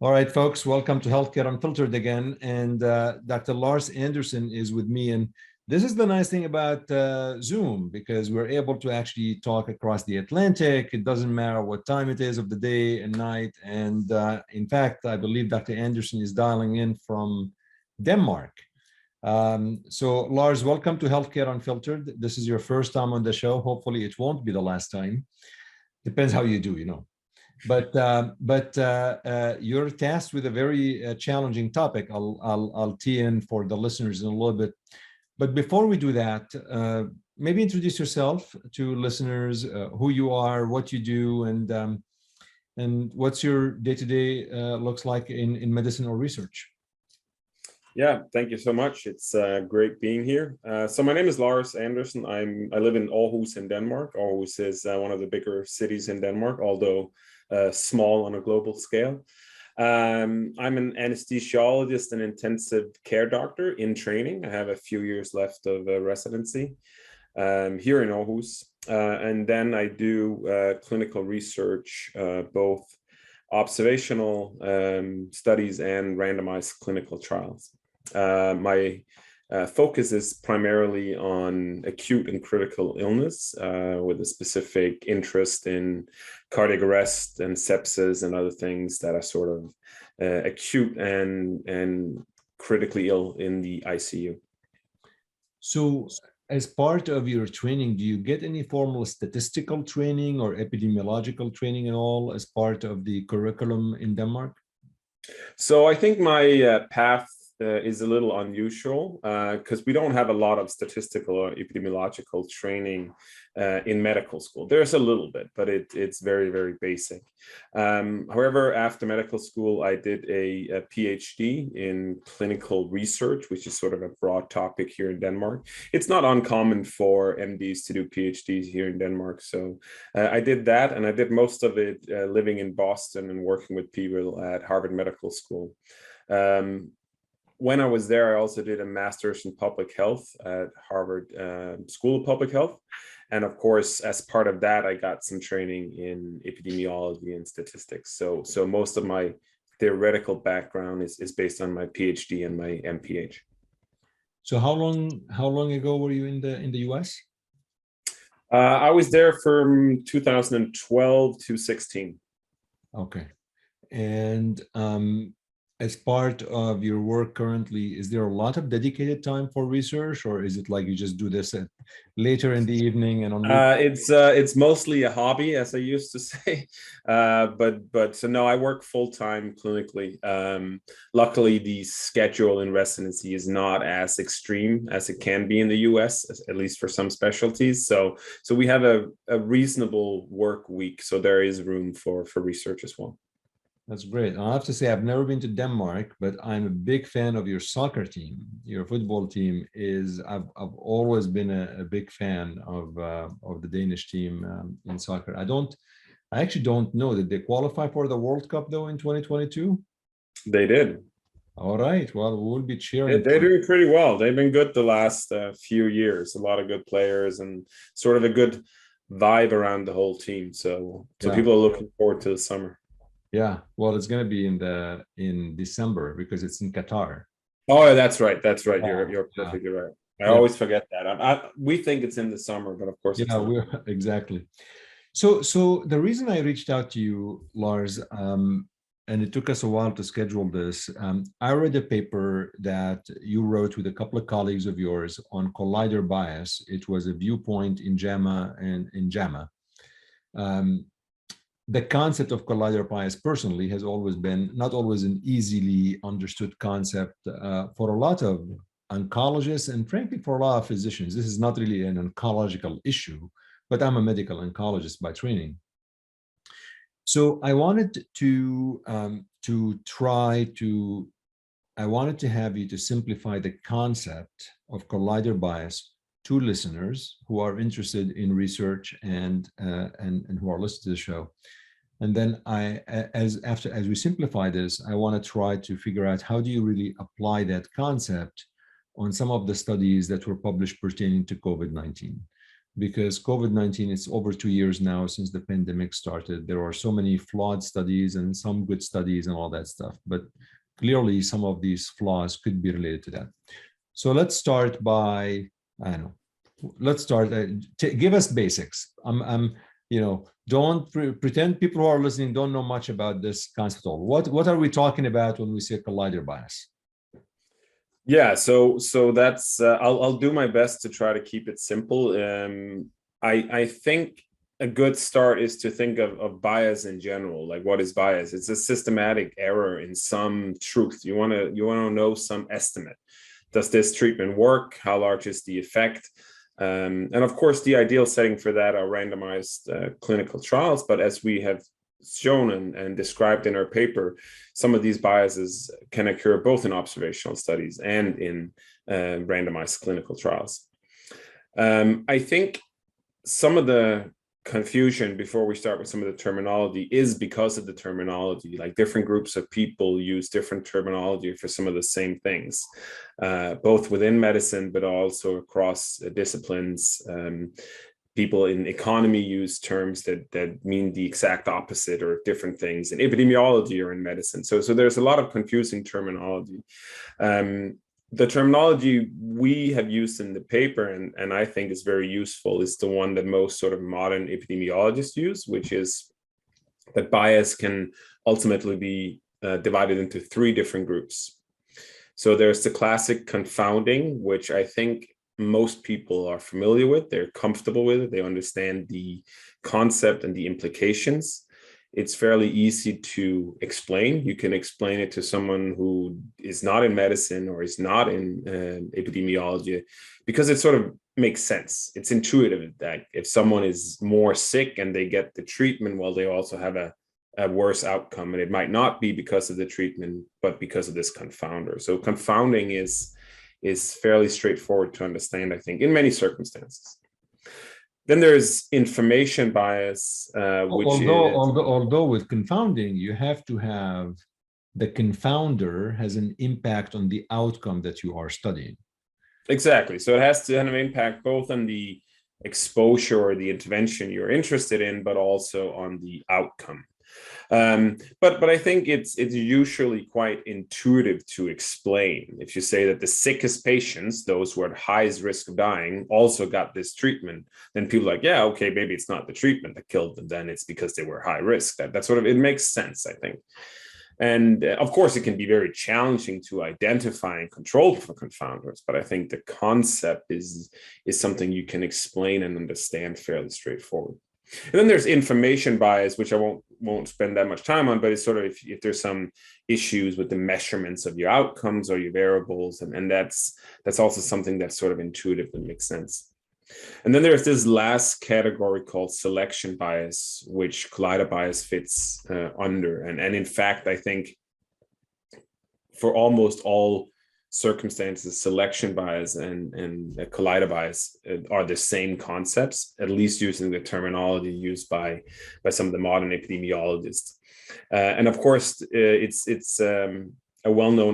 All right, folks, welcome to Healthcare Unfiltered again. And Dr. Lars Andersen is with me. And this is the nice thing about Zoom, because we're able to actually talk across the Atlantic. It doesn't matter what time it is of the day and night. And in fact, I believe Dr. Andersen is dialing in from Denmark. So Lars, welcome to Healthcare Unfiltered. This is your first time on the show. Hopefully it won't be the last time. Depends how you do, you know. But you're tasked with a very challenging topic. I'll tee in for the listeners in a little bit. But before we do that, maybe introduce yourself to listeners, who you are, what you do, and what's your day-to-day looks like in medicine or research. Yeah, thank you so much. It's great being here. So my name is Lars Andersen. I live in Aarhus in Denmark. Aarhus is one of the bigger cities in Denmark, although small on a global scale. I'm an anesthesiologist and intensive care doctor in training. I have a few years left of residency here in Aarhus. And then I do clinical research, both observational studies and randomized clinical trials. My focus is primarily on acute and critical illness, with a specific interest in cardiac arrest and sepsis and other things that are sort of acute and critically ill in the ICU. So as part of your training, do you get any formal statistical training or epidemiological training at all as part of the curriculum in Denmark? So I think my path is a little unusual because we don't have a lot of statistical or epidemiological training in medical school. There's a little bit, but it's very, very basic. However, after medical school, I did a PhD in clinical research, which is sort of a broad topic here in Denmark. It's not uncommon for MDs to do PhDs here in Denmark. So I did that, and I did most of it living in Boston and working with people at Harvard Medical School. When I was there, I also did a master's in public health at Harvard School of Public Health. And of course, as part of that, I got some training in epidemiology and statistics. So most of my theoretical background is based on my PhD and my MPH. So how long ago were you in the US? I was there from 2012 to 16. Okay. And as part of your work currently, is there a lot of dedicated time for research, or is it like you just do this later in the evening and on? It's mostly a hobby, as I used to say. But so no, I work full time clinically. Luckily, the schedule in residency is not as extreme as it can be in the US, at least for some specialties. So we have a reasonable work week, so there is room for research as well. That's great. I have to say, I've never been to Denmark, but I'm a big fan of your soccer team. Your football team is, I've always been a big fan of the Danish team in soccer. I actually don't know, did they qualify for the World Cup though in 2022? They did. All right. Well, we'll be cheering. They're doing pretty well. They've been good the last few years. A lot of good players and sort of a good vibe around the whole team. So people are looking forward to the summer. Yeah, well, it's going to be in December because it's in Qatar. Oh, that's right. That's right. You're perfectly right. I always forget that. We think it's in the summer, but of course, it's not. Exactly. So the reason I reached out to you, Lars, and it took us a while to schedule this. I read a paper that you wrote with a couple of colleagues of yours on Colider Bias. It was a viewpoint in JAMA and in JAMA. The concept of collider bias personally has always been not always an easily understood concept for a lot of oncologists and frankly for a lot of physicians. This is not really an oncological issue, but I'm a medical oncologist by training. So I wanted to have you to simplify the concept of collider bias to listeners who are interested in research and who are listening to the show. And then as we simplify this, I want to try to figure out how do you really apply that concept on some of the studies that were published pertaining to COVID-19. because COVID-19, it's over 2 years now since the pandemic started. There are so many flawed studies and some good studies and all that stuff, but clearly some of these flaws could be related to that. So let's start by, I don't know, let's start, give us basics. Don't pretend people who are listening don't know much about this concept at all. What are we talking about when we say collider bias? Yeah, so that's I'll do my best to try to keep it simple. I think a good start is to think of bias in general. Like, what is bias? It's a systematic error in some truth. You want to know some estimate. Does this treatment work? How large is the effect? And of course, the ideal setting for that are randomized clinical trials. But as we have shown and described in our paper, some of these biases can occur both in observational studies and in randomized clinical trials. I think some of the confusion before we start with some of the terminology is because of the terminology. Like, different groups of people use different terminology for some of the same things, both within medicine, but also across disciplines. People in economy use terms that mean the exact opposite or different things in epidemiology or in medicine. So there's a lot of confusing terminology. The terminology we have used in the paper, and I think is very useful, is the one that most sort of modern epidemiologists use, which is that bias can ultimately be divided into three different groups. So there's the classic confounding, which I think most people are familiar with. They're comfortable with it. They understand the concept and the implications. It's fairly easy to explain. You can explain it to someone who is not in medicine or is not in epidemiology, because it sort of makes sense. It's intuitive that if someone is more sick and they get the treatment, well, they also have a worse outcome. And it might not be because of the treatment, but because of this confounder. So confounding is fairly straightforward to understand, I think, in many circumstances. Then there's information bias, although with confounding, you have to have the confounder has an impact on the outcome that you are studying. Exactly. So it has to have an impact both on the exposure or the intervention you're interested in, but also on the outcome. But I think it's usually quite intuitive to explain. If you say that the sickest patients, those who are at highest risk of dying, also got this treatment, then people are like, yeah, okay, maybe it's not the treatment that killed them, then it's because they were high risk. That sort of, it makes sense, I think. And of course, it can be very challenging to identify and control for confounders, but I think the concept is something you can explain and understand fairly straightforward. And then there's information bias, which I won't spend that much time on, but it's sort of if there's some issues with the measurements of your outcomes or your variables, and that's also something that's sort of intuitive and makes sense. And then there's this last category called selection bias, which Colider bias fits under. And in fact, I think for almost all circumstances, selection bias and Colider bias are the same concepts, at least using the terminology used by some of the modern epidemiologists. And of course, it's a well-known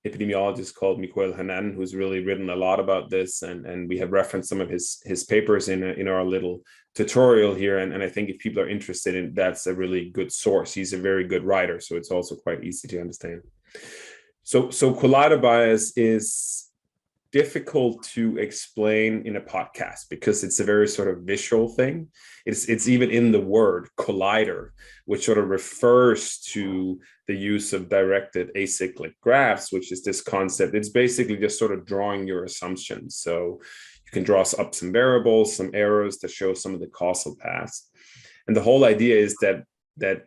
epidemiologist called Miguel Hanan, who's really written a lot about this, and we have referenced some of his papers in our little tutorial here. And I think if people are interested in, that's a really good source. He's a very good writer, so it's also quite easy to understand. So Colider bias is difficult to explain in a podcast because it's a very sort of visual thing. It's even in the word collider, which sort of refers to the use of directed acyclic graphs, which is this concept. It's basically just sort of drawing your assumptions. So you can draw up some variables, some arrows to show some of the causal paths. And the whole idea is that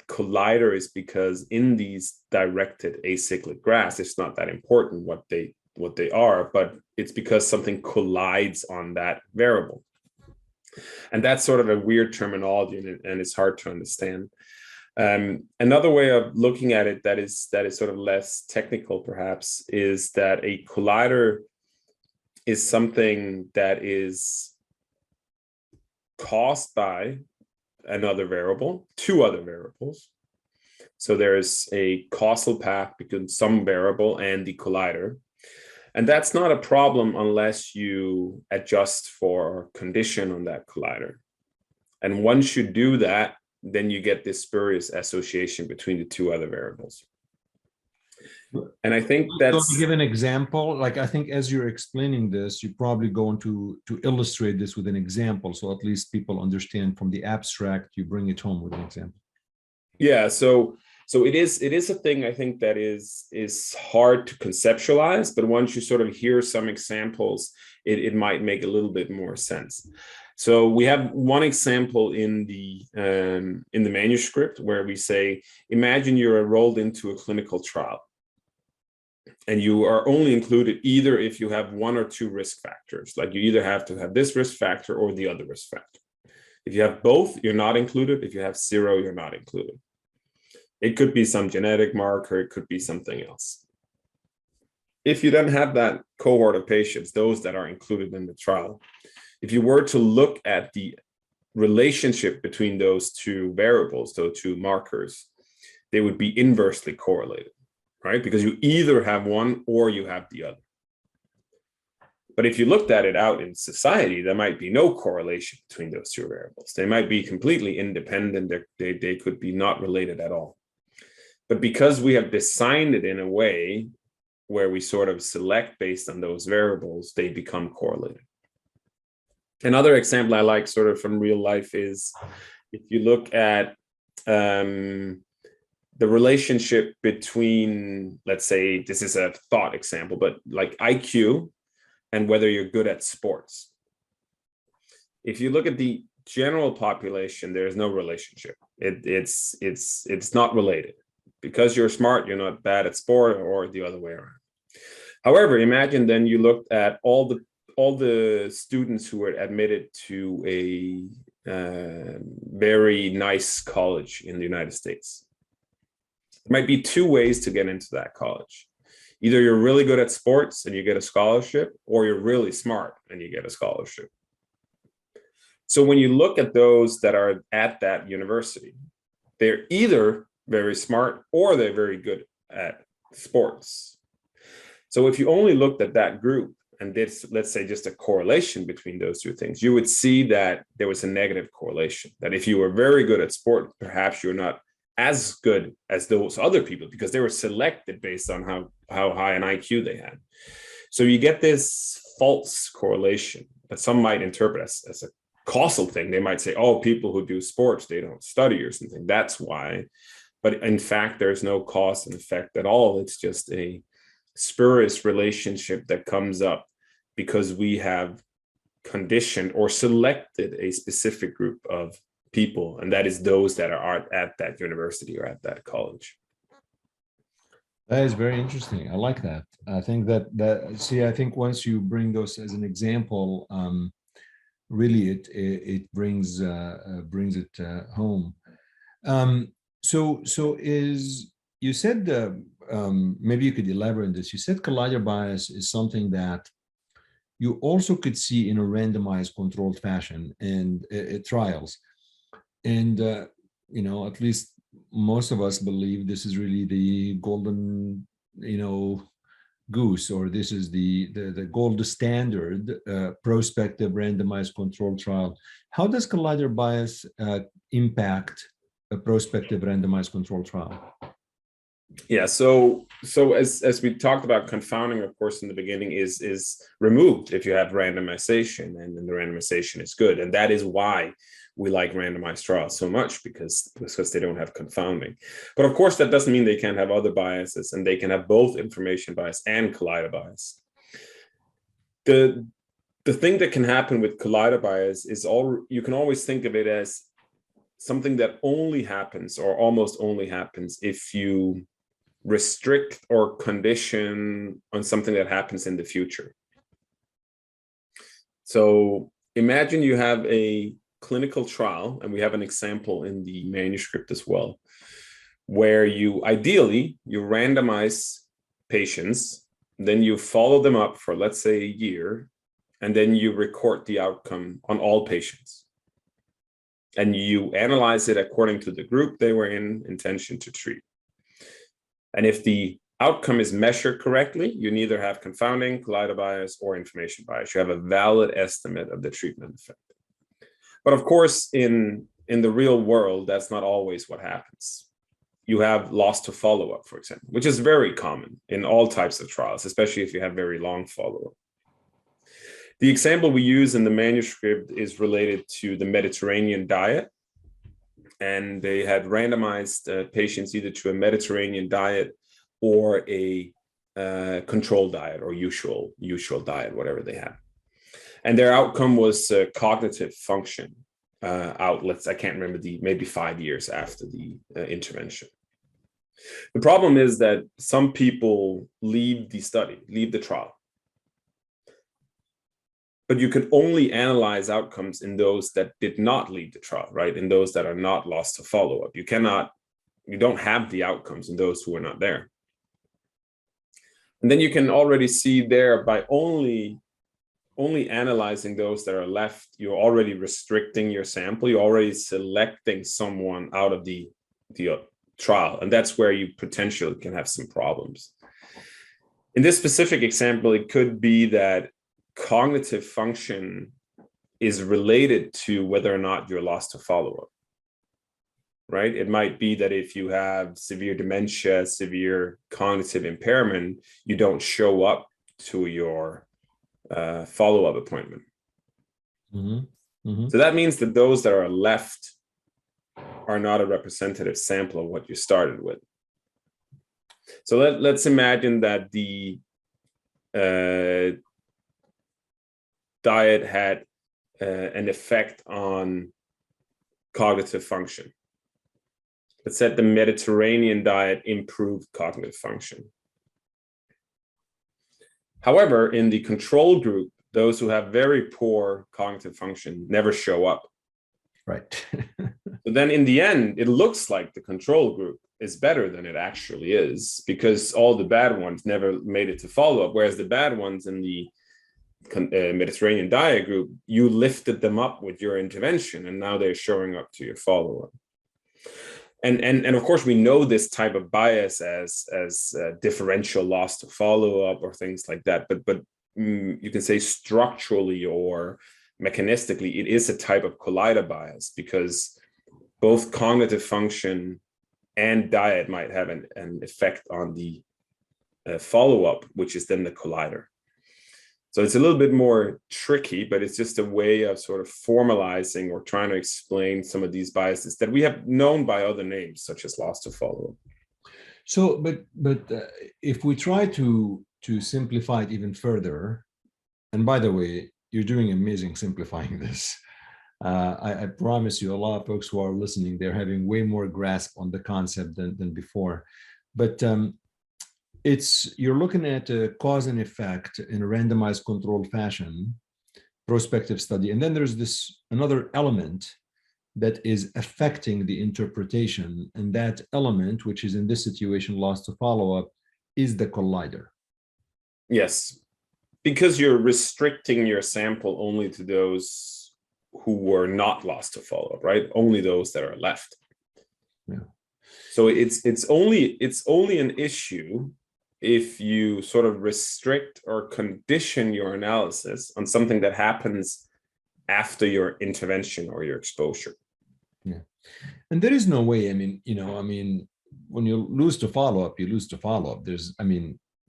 collider is because in these directed acyclic graphs, it's not that important what they are, but it's because something collides on that variable. And that's sort of a weird terminology, and it's hard to understand. Another way of looking at it that is sort of less technical, perhaps, is that a collider is something that is caused by another variable, two other variables. So there's a causal path between some variable and the collider. And that's not a problem unless you adjust for condition on that collider. And once you do that, then you get this spurious association between the two other variables. And I think that's... To give an example, like I think as you're explaining this, you're probably going to illustrate this with an example. So at least people understand from the abstract, you bring it home with an example. Yeah, so it is a thing I think that is hard to conceptualize, but once you sort of hear some examples, it might make a little bit more sense. So we have one example in the manuscript where we say, imagine you're enrolled into a clinical trial, and you are only included either if you have one or two risk factors, like you either have to have this risk factor or the other risk factor. If you have both, you're not included. If you have zero, you're not included. It could be some genetic marker, it could be something else. If you then have that cohort of patients, those that are included in the trial, if you were to look at the relationship between those two variables, those two markers, they would be inversely correlated, right? Because you either have one or you have the other. But if you looked at it out in society, there might be no correlation between those two variables. They might be completely independent. They could be not related at all. But because we have designed it in a way where we sort of select based on those variables, they become correlated. Another example I like sort of from real life is if you look at the relationship between, let's say, this is a thought example, but like IQ and whether you're good at sports. If you look at the general population, there's no relationship. It's not related. Because you're smart, you're not bad at sport, or the other way around. However, imagine then you looked at all the students who were admitted to a very nice college in the United States. There might be two ways to get into that college. Either you're really good at sports and you get a scholarship, or you're really smart and you get a scholarship. So when you look at those that are at that university, they're either very smart or they're very good at sports. So if you only looked at that group and did, let's say, just a correlation between those two things, you would see that there was a negative correlation, that if you were very good at sport, perhaps you're not as good as those other people because they were selected based on how high an IQ they had. So you get this false correlation that some might interpret as a causal thing. They might say, oh, people who do sports, they don't study or something. That's why. But in fact, there's no cause and effect at all. It's just a spurious relationship that comes up because we have conditioned or selected a specific group of people, and that is those that are at that university or at that college. That is very interesting. I like that. I think I think once you bring those as an example, really it brings it home. So is, you said, maybe you could elaborate on this. You said collider bias is something that you also could see in a randomized controlled fashion and trials. And, at least most of us believe this is really the golden, goose, or this is the gold standard prospective randomized controlled trial. How does collider bias impact a prospective randomized controlled trial? Yeah, so as we talked about, confounding, of course, in the beginning is removed if you have randomization, and then the randomization is good. And that is why we like randomized trials so much, because they don't have confounding. But of course, that doesn't mean they can't have other biases, and they can have both information bias and collider bias. The thing that can happen with collider bias is you can always think of it as something that only happens or almost only happens if you restrict or condition on something that happens in the future. So imagine you have a clinical trial, and we have an example in the manuscript as well, where you randomize patients, then you follow them up for, let's say, a year, and then you record the outcome on all patients. And you analyze it according to the group they were in, intention to treat. And if the outcome is measured correctly, you neither have confounding, collider bias, or information bias. You have a valid estimate of the treatment effect. But of course, in the real world, that's not always what happens. You have loss to follow-up, for example, which is very common in all types of trials, especially if you have very long follow-up. The example we use in the manuscript is related to the Mediterranean diet. And they had randomized patients either to a Mediterranean diet or a control diet or usual diet, whatever they had. And their outcome was cognitive function outlets. I can't remember maybe 5 years after the intervention. The problem is that some people leave the trial. But you can only analyze outcomes in those that did not leave the trial, right? In those that are not lost to follow-up. You don't have the outcomes in those who are not there. And then you can already see there by only analyzing those that are left, you're already restricting your sample. You're already selecting someone out of the trial. And that's where you potentially can have some problems. In this specific example, it could be that cognitive function is related to whether or not you're lost to follow-up, right? It might be that if you have severe dementia, severe cognitive impairment, you don't show up to your follow-up appointment. Mm-hmm. Mm-hmm. So that means that those that are left are not a representative sample of what you started with. So let's imagine that the diet had an effect on cognitive function. Let's say the Mediterranean diet improved cognitive function. However, in the control group, those who have very poor cognitive function never show up. Right. So then in the end, it looks like the control group is better than it actually is because all the bad ones never made it to follow up, whereas the bad ones in the Mediterranean diet group, you lifted them up with your intervention and now they're showing up to your follow-up. And of course, we know this type of bias as differential loss to follow-up or things like that. But you can say structurally or mechanistically, it is a type of collider bias because both cognitive function and diet might have an effect on the follow-up, which is then the collider. So it's a little bit more tricky, but it's just a way of sort of formalizing or trying to explain some of these biases that we have known by other names, such as loss to follow-up. So, but if we try to simplify it even further, and by the way, you're doing amazing simplifying this. I promise you, a lot of folks who are listening, they're having way more grasp on the concept than before. But you're looking at a cause and effect in a randomized controlled fashion, prospective study. And then there's another element that is affecting the interpretation. And that element, which is in this situation, loss to follow-up, is the collider. Yes, because you're restricting your sample only to those who were not lost to follow-up, right? Only those that are left. Yeah. So it's only an issue if you sort of restrict or condition your analysis on something that happens after your intervention or your exposure. Yeah. And there is no way, when you lose to follow-up, you lose to follow-up.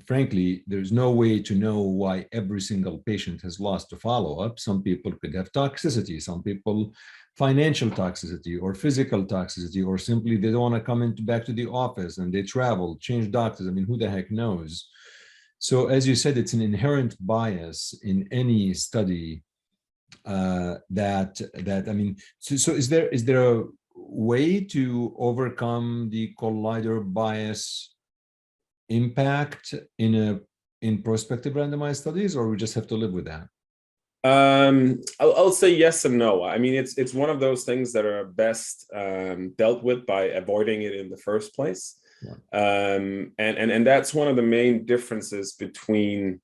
Frankly, there's no way to know why every single patient has lost to follow-up. Some people could have toxicity, some people financial toxicity or physical toxicity, or simply they don't want to come back to the office and they travel, change doctors. Who the heck knows? So as you said, it's an inherent bias in any study so is there a way to overcome the collider bias impact in prospective randomized studies, or we just have to live with that? I'll say yes and no. It's one of those things that are best dealt with by avoiding it in the first place. Yeah. And that's one of the main differences between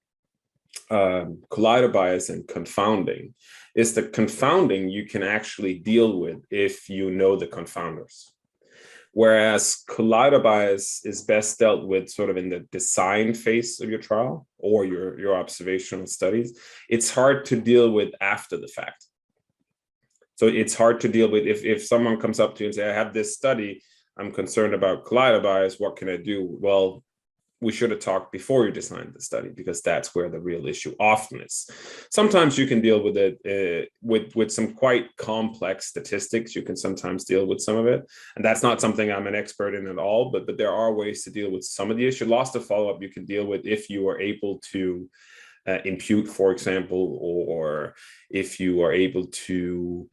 collider bias and confounding, is that confounding you can actually deal with if you know the confounders. Whereas collider bias is best dealt with sort of in the design phase of your trial or your observational studies. It's hard to deal with after the fact. So it's hard to deal with if someone comes up to you and say, I have this study, I'm concerned about collider bias, what can I do? Well, we should have talked before you designed the study, because that's where the real issue often is. Sometimes you can deal with it with some quite complex statistics. You can sometimes deal with some of it. And that's not something I'm an expert in at all, but there are ways to deal with some of the issue. Loss to follow-up you can deal with if you are able to impute, for example, or if you are able to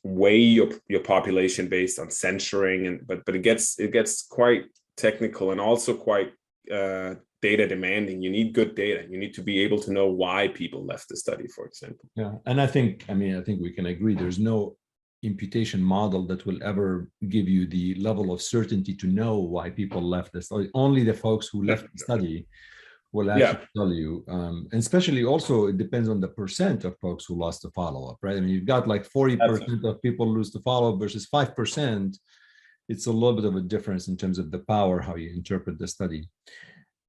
weigh your population based on censoring, but it gets quite technical and also quite data demanding. You need good data. You need to be able to know why people left the study, for example. Yeah, and I think we can agree there's no imputation model that will ever give you the level of certainty to know why people left the study. Only the folks who left the study will actually tell you. And especially also, it depends on the percent of folks who lost the follow-up, right? I mean, you've got like 40% of people lose the follow-up versus 5%. It's a little bit of a difference in terms of the power, how you interpret the study.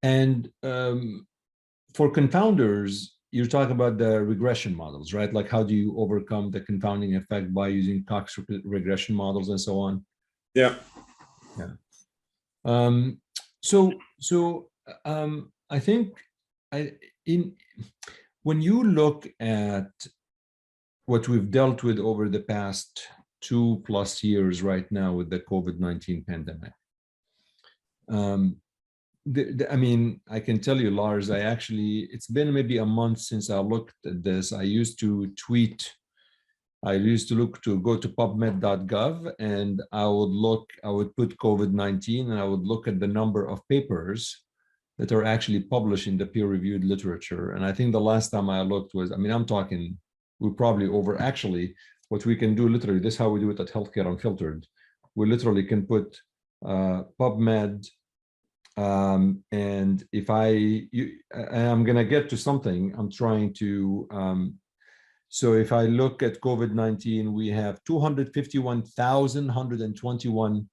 And for confounders, you're talking about the regression models, right? Like, how do you overcome the confounding effect by using Cox regression models and so on? Yeah. I think when you look at what we've dealt with over the past 2+ years right now with the COVID-19 pandemic, I mean, I can tell you, Lars, it's been maybe a month since I looked at this. I used to go to pubmed.gov, and I would put COVID-19 and I would look at the number of papers that are actually published in the peer-reviewed literature. And I think the last time I looked was, I'm talking, we're probably over. Actually, what we can do literally, this is how we do it at Healthcare Unfiltered. We literally can put PubMed, and if I'm gonna get to something, I'm trying to, so if I look at COVID-19, we have 251,121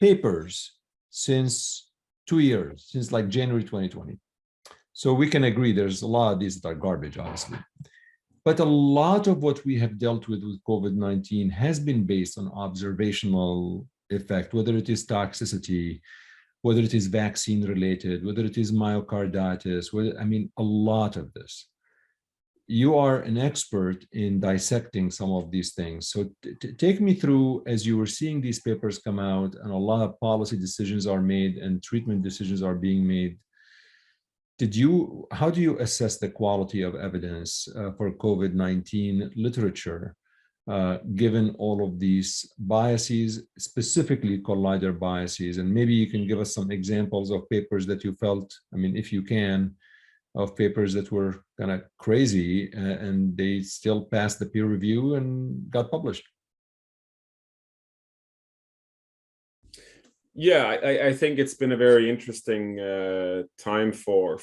papers since 2 years, since like January 2020. So we can agree there's a lot of these that are garbage, obviously. But a lot of what we have dealt with COVID-19 has been based on observational effect, whether it is toxicity, whether it is vaccine related, whether it is myocarditis, a lot of this. You are an expert in dissecting some of these things. So take me through, as you were seeing these papers come out and a lot of policy decisions are made and treatment decisions are being made. How do you assess the quality of evidence for COVID-19 literature, given all of these biases, specifically collider biases? And maybe you can give us some examples of papers that you felt, if you can, of papers that were kind of crazy and they still passed the peer review and got published. Yeah, I think it's been a very interesting time for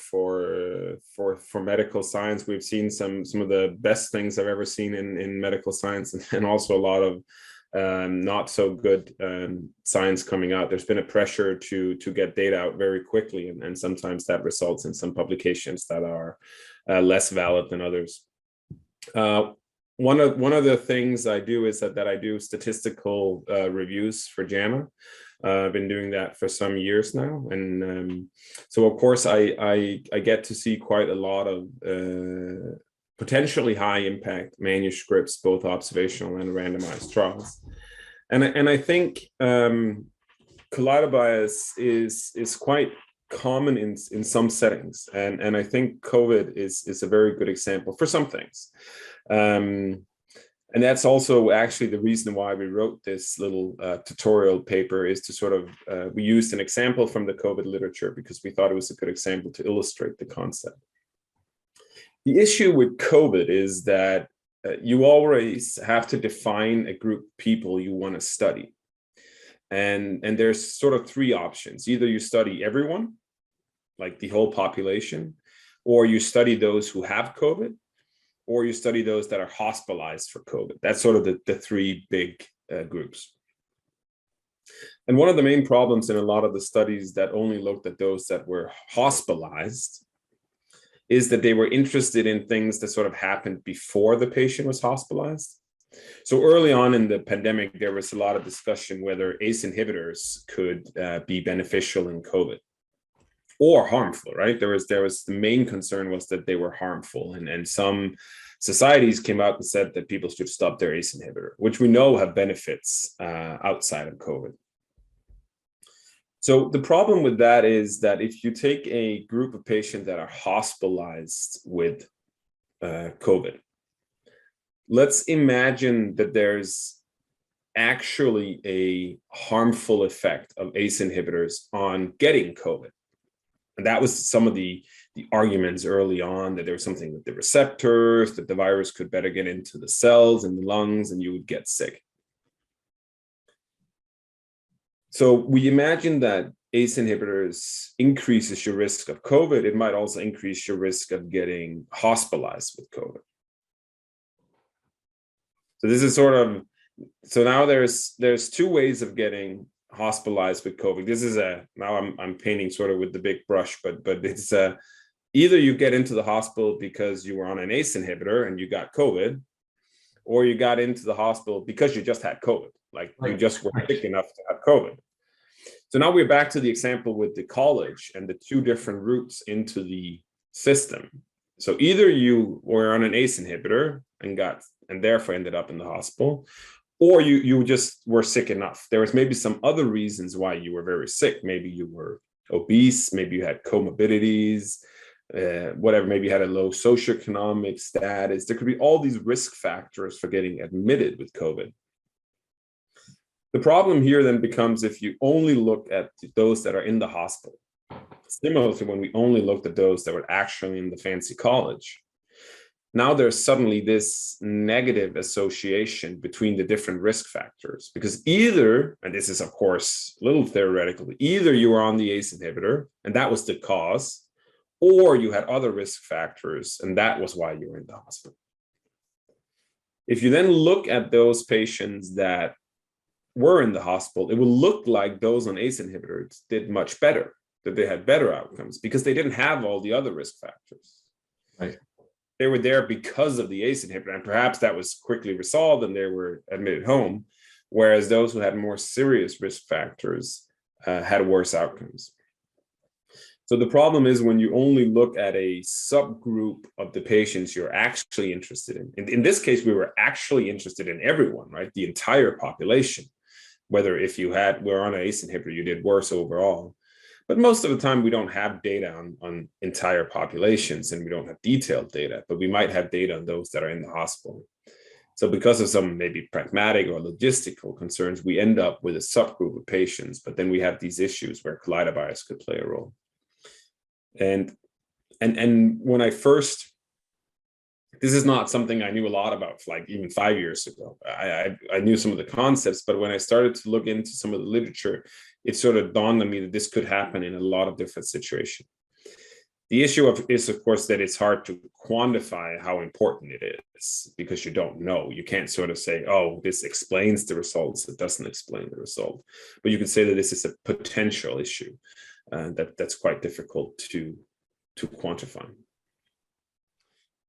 medical science. We've seen some of the best things I've ever seen in medical science, and also a lot of not so good science coming out. There's been a pressure to get data out very quickly, and sometimes that results in some publications that are less valid than others. One of the things I do is that I do statistical reviews for JAMA. I've been doing that for some years now, and so of course I get to see quite a lot of potentially high impact manuscripts, both observational and randomized trials. And I think collider bias is quite common in some settings, and I think COVID is a very good example for some things. And that's also actually the reason why we wrote this little tutorial paper, is to sort of, we used an example from the COVID literature because we thought it was a good example to illustrate the concept. The issue with COVID is that you always have to define a group of people you want to study. And there's sort of three options. Either you study everyone, like the whole population, or you study those who have COVID, or you study those that are hospitalized for COVID. That's sort of the three big groups. And one of the main problems in a lot of the studies that only looked at those that were hospitalized is that they were interested in things that sort of happened before the patient was hospitalized. So early on in the pandemic, there was a lot of discussion whether ACE inhibitors could be beneficial in COVID or harmful, right? There was the main concern was that they were harmful, and some societies came out and said that people should stop their ACE inhibitor, which we know have benefits outside of COVID. So the problem with that is that if you take a group of patients that are hospitalized with COVID, let's imagine that there's actually a harmful effect of ACE inhibitors on getting COVID. And that was some of the arguments early on, that there was something with the receptors, that the virus could better get into the cells in the lungs and you would get sick. So we imagine that ACE inhibitors increases your risk of COVID. It might also increase your risk of getting hospitalized with COVID. So this is sort of, so now there's two ways of getting hospitalized with COVID. This is now I'm painting sort of with the big brush, but it's either you get into the hospital because you were on an ACE inhibitor and you got COVID, or you got into the hospital because you just had COVID, like you just were sick enough to have COVID. So now we're back to the example with the college and the two different routes into the system. So either you were on an ACE inhibitor and therefore ended up in the hospital, or you just were sick enough. There was maybe some other reasons why you were very sick. Maybe you were obese, maybe you had comorbidities, whatever, maybe you had a low socioeconomic status. There could be all these risk factors for getting admitted with COVID. The problem here then becomes if you only look at those that are in the hospital, similar to when we only looked at those that were actually in the fancy college. Now there's suddenly this negative association between the different risk factors, because either, and this is of course a little theoretical, either you were on the ACE inhibitor and that was the cause, or you had other risk factors and that was why you were in the hospital. If you then look at those patients that were in the hospital, it will look like those on ACE inhibitors did much better, that they had better outcomes because they didn't have all the other risk factors. Right. They were there because of the ACE inhibitor, and perhaps that was quickly resolved and they were admitted home, whereas those who had more serious risk factors had worse outcomes. So the problem is when you only look at a subgroup of the patients you're actually interested in. In this case, we were actually interested in everyone, right? The entire population. Whether if you were on an ACE inhibitor, you did worse overall. But most of the time, we don't have data on entire populations and we don't have detailed data, but we might have data on those that are in the hospital. So because of some maybe pragmatic or logistical concerns, we end up with a subgroup of patients, but then we have these issues where Colider bias could play a role. And when I first, this is not something I knew a lot about, like even 5 years ago. I knew some of the concepts, but when I started to look into some of the literature, it sort of dawned on me that this could happen in a lot of different situations. The issue is, of course, that it's hard to quantify how important it is because you don't know. You can't sort of say, oh, this explains the results. It doesn't explain the result. But you can say that this is a potential issue that's quite difficult to quantify.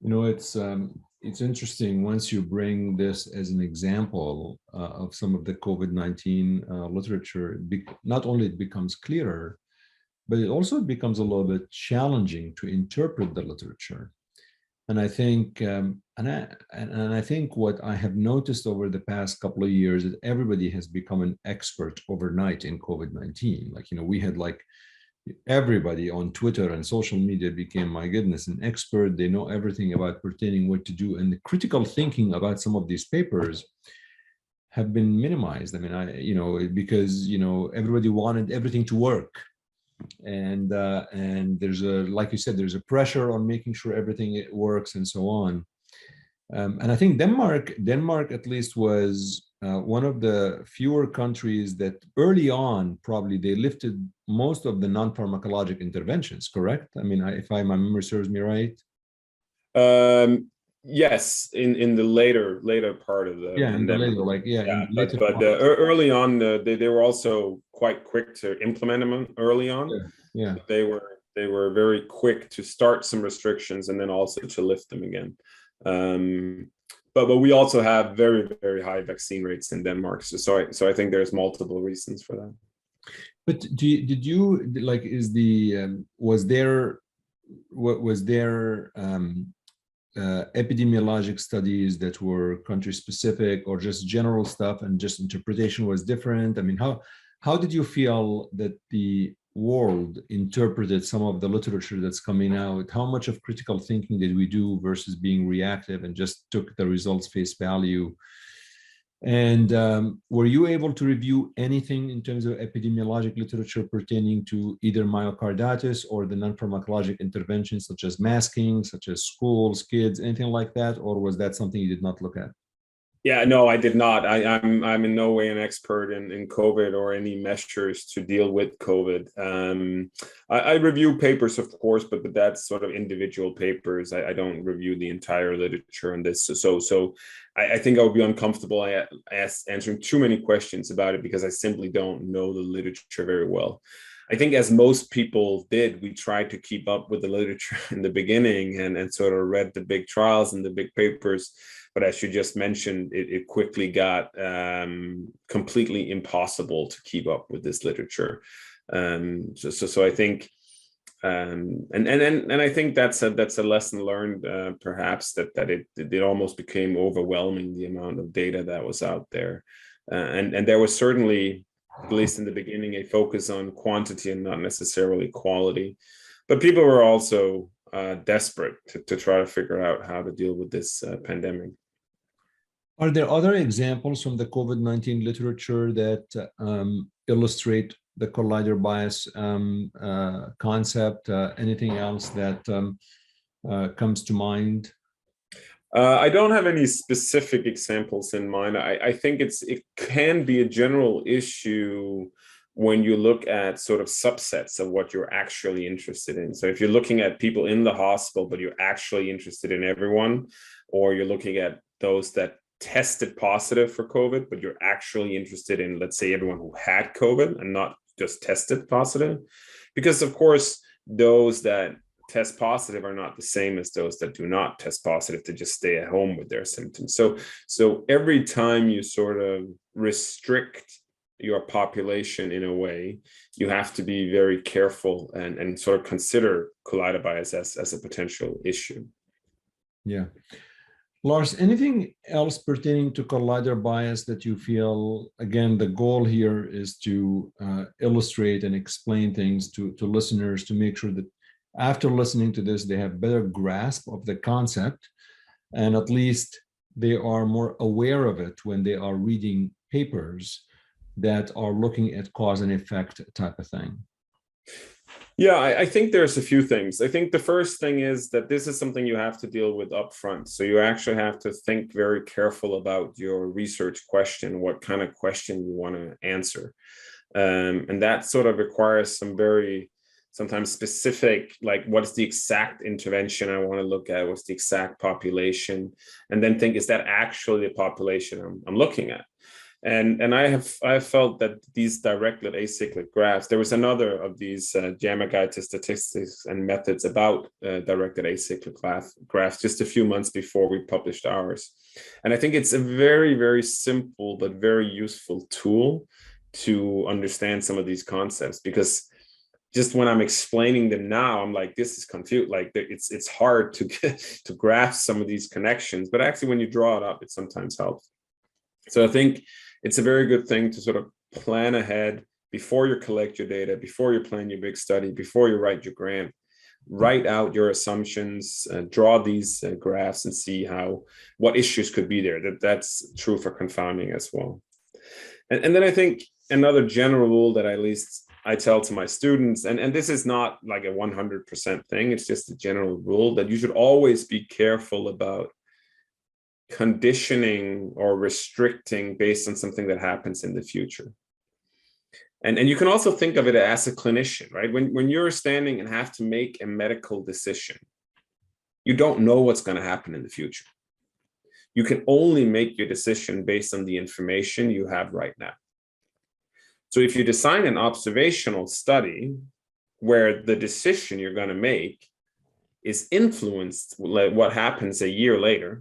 You know, it's interesting once you bring this as an example of some of the COVID-19 literature. Not only it becomes clearer, but it also becomes a little bit challenging to interpret the literature. And I think, and I think what I have noticed over the past couple of years is everybody has become an expert overnight in COVID-19. Like, you know, we had like everybody on Twitter and social media became, my goodness, an expert. They know everything about pertaining what to do, and the critical thinking about some of these papers have been minimized. I mean, you know, because, you know, everybody wanted everything to work. And there's like you said, there's a pressure on making sure everything works and so on. And I think Denmark at least was one of the fewer countries that early on, probably they lifted most of the non-pharmacologic interventions, correct? I mean, if my memory serves me right. Yes, in the later part of the Yeah, in the pandemic. later, like, yeah, in Yeah, the later but part. early on, they were also quite quick to implement them early on. Yeah, yeah. They were very quick to start some restrictions and then also to lift them again. But we also have very, very high vaccine rates in Denmark. So I think there's multiple reasons for that. But did you like, is the was there, what was there epidemiologic studies that were country specific, or just general stuff and just interpretation was different? I mean, how did you feel that the world interpreted some of the literature that's coming out? How much of critical thinking did we do versus being reactive and just took the results face value? And were you able to review anything in terms of epidemiologic literature pertaining to either myocarditis or the non-pharmacologic interventions such as masking, such as schools, kids, anything like that? Or was that something you did not look at? Yeah, no, I did not. I'm in no way an expert in COVID or any measures to deal with COVID. I review papers, of course, but that's sort of individual papers. I don't review the entire literature on this. So I think I would be uncomfortable answering too many questions about it because I simply don't know the literature very well. I think as most people did, we tried to keep up with the literature in the beginning and sort of read the big trials and the big papers. But as you just mentioned, it quickly got completely impossible to keep up with this literature. So I think, and I think that's a lesson learned, perhaps that it almost became overwhelming, the amount of data that was out there, and there was certainly, at least in the beginning, a focus on quantity and not necessarily quality. But people were also desperate to try to figure out how to deal with this pandemic. Are there other examples from the COVID-19 literature that illustrate the collider bias concept? Anything else that comes to mind? I don't have any specific examples in mind. I think it can be a general issue when you look at sort of subsets of what you're actually interested in. So if you're looking at people in the hospital, but you're actually interested in everyone, or you're looking at those that tested positive for COVID, but you're actually interested in, let's say, everyone who had COVID and not just tested positive. Because of course, those that test positive are not the same as those that do not test positive, to just stay at home with their symptoms. So every time you sort of restrict your population in a way, you have to be very careful and sort of consider collider bias as a potential issue. Yeah. Lars, anything else pertaining to collider bias that you feel, again, the goal here is to illustrate and explain things to listeners to make sure that after listening to this, they have better grasp of the concept, and at least they are more aware of it when they are reading papers that are looking at cause and effect type of thing? Yeah, I think there's a few things. I think the first thing is that this is something you have to deal with upfront. So you actually have to think very careful about your research question, what kind of question you want to answer. And that sort of requires some very sometimes specific, like what's the exact intervention I want to look at, what's the exact population, and then think, is that actually the population I'm looking at? And I have felt that these directed acyclic graphs, there was another of these JAMA Guide to Statistics and Methods about directed acyclic graphs just a few months before we published ours. And I think it's a very, very simple but very useful tool to understand some of these concepts, because just when I'm explaining them now, I'm like, this is confused. Like it's hard to to grasp some of these connections, but actually when you draw it up, it sometimes helps. So I think it's a very good thing to sort of plan ahead before you collect your data, before you plan your big study, before you write your grant. Write out your assumptions, draw these graphs, and see what issues could be there. That's true for confounding as well. And then I think another general rule that at least I tell to my students, and this is not like a 100% thing, it's just a general rule, that you should always be careful about conditioning or restricting based on something that happens in the future. And you can also think of it as a clinician, right? When you're standing and have to make a medical decision, you don't know what's going to happen in the future. You can only make your decision based on the information you have right now. So if you design an observational study where the decision you're going to make is influenced what happens a year later,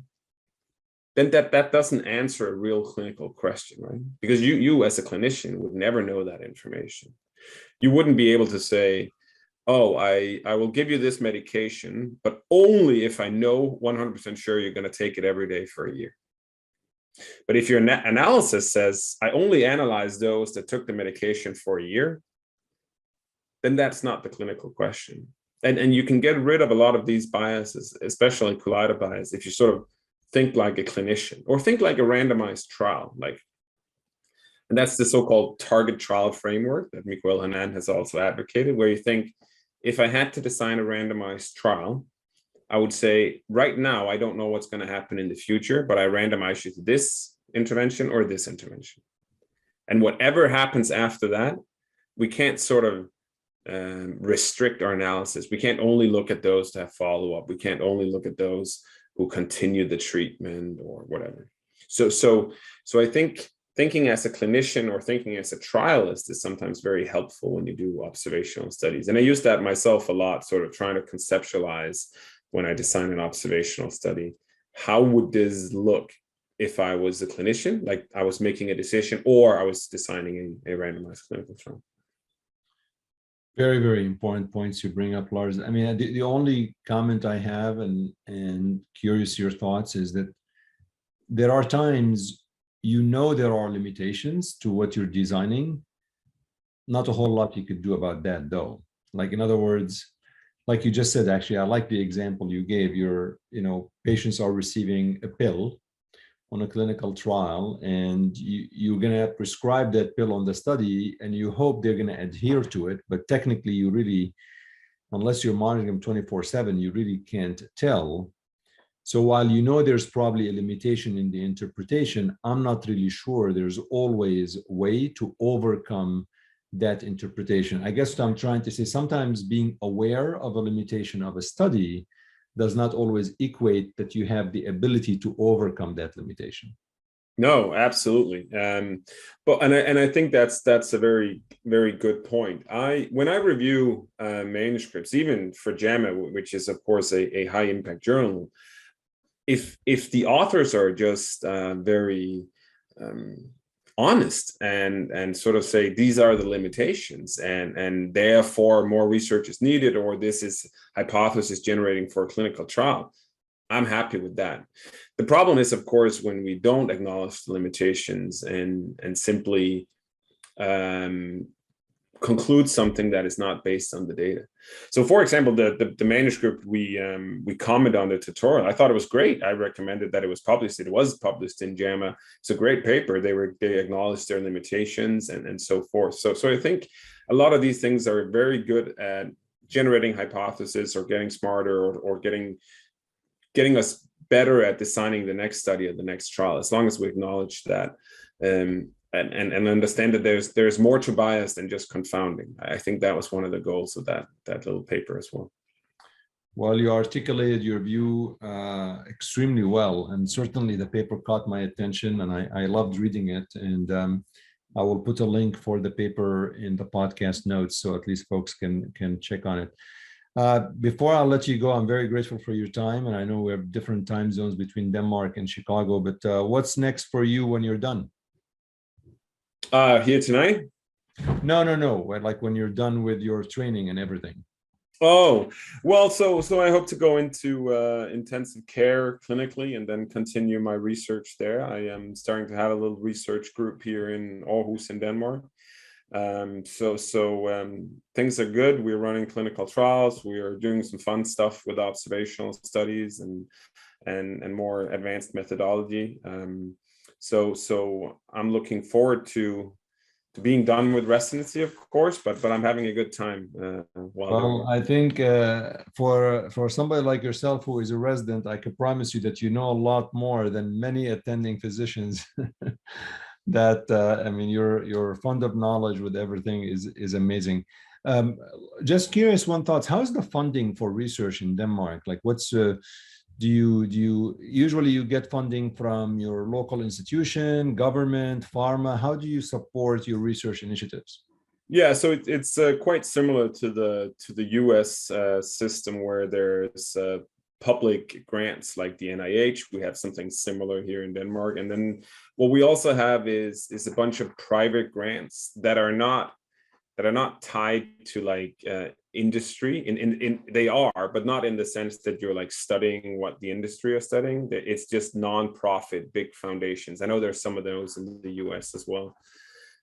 then that doesn't answer a real clinical question, right? Because you as a clinician would never know that information. You wouldn't be able to say, oh, I will give you this medication, but only if I know 100% sure you're going to take it every day for a year. But if your analysis says, I only analyze those that took the medication for a year, then that's not the clinical question. And you can get rid of a lot of these biases, especially Colider bias, if you sort of think like a clinician or think like a randomized trial. And that's the so-called target trial framework that Miguel Hanan has also advocated, where you think, if I had to design a randomized trial, I would say, right now, I don't know what's going to happen in the future, but I randomize you to this intervention or this intervention. And whatever happens after that, we can't sort of restrict our analysis. We can't only look at those that have follow-up. We can't only look at those who continue the treatment or whatever. So I think thinking as a clinician or thinking as a trialist is sometimes very helpful when you do observational studies. And I use that myself a lot, sort of trying to conceptualize when I design an observational study. How would this look if I was a clinician, like I was making a decision, or I was designing a randomized clinical trial? Very, very important points you bring up, Lars. I mean, the only comment I have, and curious your thoughts, is that there are times there are limitations to what you're designing. Not a whole lot you could do about that, though. Like, in other words, like you just said, actually, I like the example you gave. Patients are receiving a pill on a clinical trial, and you're going to prescribe that pill on the study, and you hope they're going to adhere to it. But technically, you really, unless you're monitoring them 24/7, you really can't tell. So while there's probably a limitation in the interpretation, I'm not really sure there's always a way to overcome that interpretation. I guess what I'm trying to say, sometimes being aware of a limitation of a study does not always equate that you have the ability to overcome that limitation. No, absolutely. But I think that's a very, very good point. When I review manuscripts, even for JAMA, which is of course a high impact journal, if the authors are just very honest and sort of say these are the limitations and therefore more research is needed, or this is hypothesis generating for a clinical trial, I'm happy with that. The problem is, of course, when we don't acknowledge the limitations and simply conclude something that is not based on the data. So, for example, the manuscript we comment on the tutorial, I thought it was great. I recommended that it was published. It was published in JAMA. It's a great paper. They acknowledged their limitations and so forth. So I think a lot of these things are very good at generating hypotheses or getting smarter or getting us better at designing the next study or the next trial, as long as we acknowledge that. And understand that there's more to bias than just confounding. I think that was one of the goals of that little paper as well. Well, you articulated your view extremely well, and certainly the paper caught my attention, and I loved reading it. And I will put a link for the paper in the podcast notes, so at least folks can check on it. Before I'll let you go, I'm very grateful for your time, and I know we have different time zones between Denmark and Chicago. But what's next for you when you're done? Here tonight? No. Like when you're done with your training and everything. Oh, well, so I hope to go into intensive care clinically and then continue my research there. I am starting to have a little research group here in Aarhus in Denmark. So things are good. We're running clinical trials. We are doing some fun stuff with observational studies and more advanced methodology. So I'm looking forward to being done with residency, of course, but I'm having a good time. Well, I think for somebody like yourself who is a resident, I can promise you that you know a lot more than many attending physicians. That I mean, your fund of knowledge with everything is amazing. Just curious, one thoughts. How's the funding for research in Denmark? Like, what's do you usually you get funding from your local institution, government, pharma? How do you support your research initiatives? Yeah, so it's quite similar to the US system, where there's public grants like the NIH. We have something similar here in Denmark, and then what we also have is a bunch of private grants that are not tied to like industry. They are, but not in the sense that you're like studying what the industry are studying. It's just non-profit big foundations. I know there's some of those in the US as well.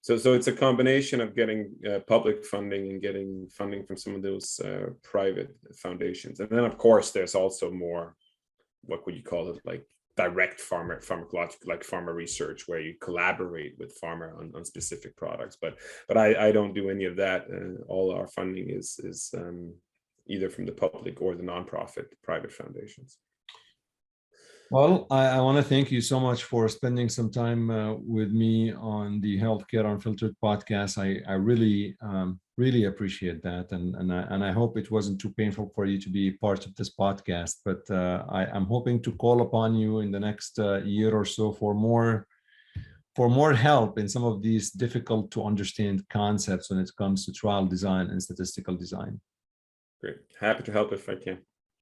So it's a combination of getting public funding and getting funding from some of those private foundations. And then of course there's also more, what would you call it, like direct pharmacological, like pharma research, where you collaborate with pharma on specific products. But I don't do any of that. All our funding is either from the public or the nonprofit private foundations. Well, I want to thank you so much for spending some time with me on the Healthcare Unfiltered podcast. I really, really appreciate that. And I hope it wasn't too painful for you to be part of this podcast, but I'm hoping to call upon you in the next year or so for more help in some of these difficult to understand concepts when it comes to trial design and statistical design. Great. Happy to help if I can.